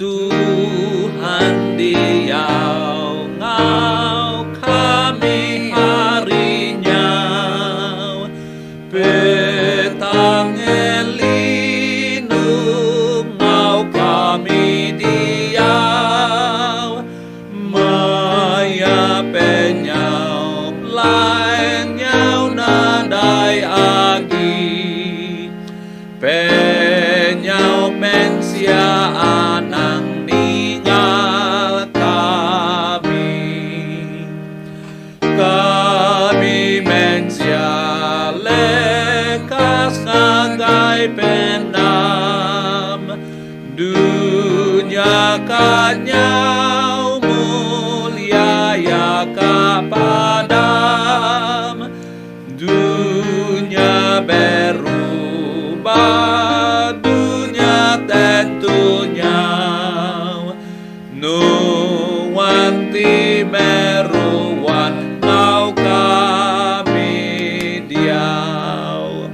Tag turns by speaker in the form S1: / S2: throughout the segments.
S1: Tuhan Diau ngau kami harinya, petang elinum ngau kami Diau, maya penyau lain nyau nadai agi, penyau mensia anang ningal kami mensia lekas ngagai penam, dunia kanyau mulia ya kapadam, dunia berubah dunia tentunya, nuanti meruan ngau kami Diau.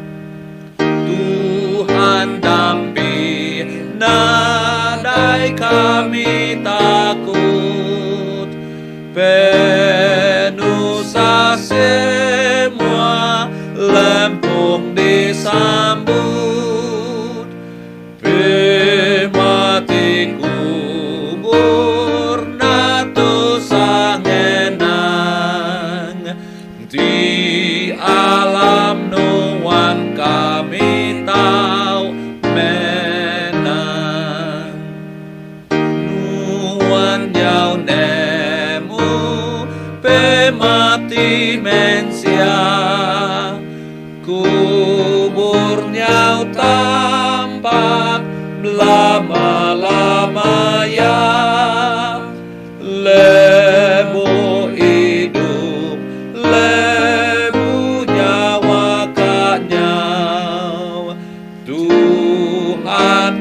S1: Tuhan dampi nadai kami takut, penusa semua lempung disambut, mati kubur natu sangenang, di alam nuan kami tahu menang, nuan jauh nemu pemati mensia, kuburnya tampak lama-lama ya, lemu hidup lemu nyawa kanyau, Tuhan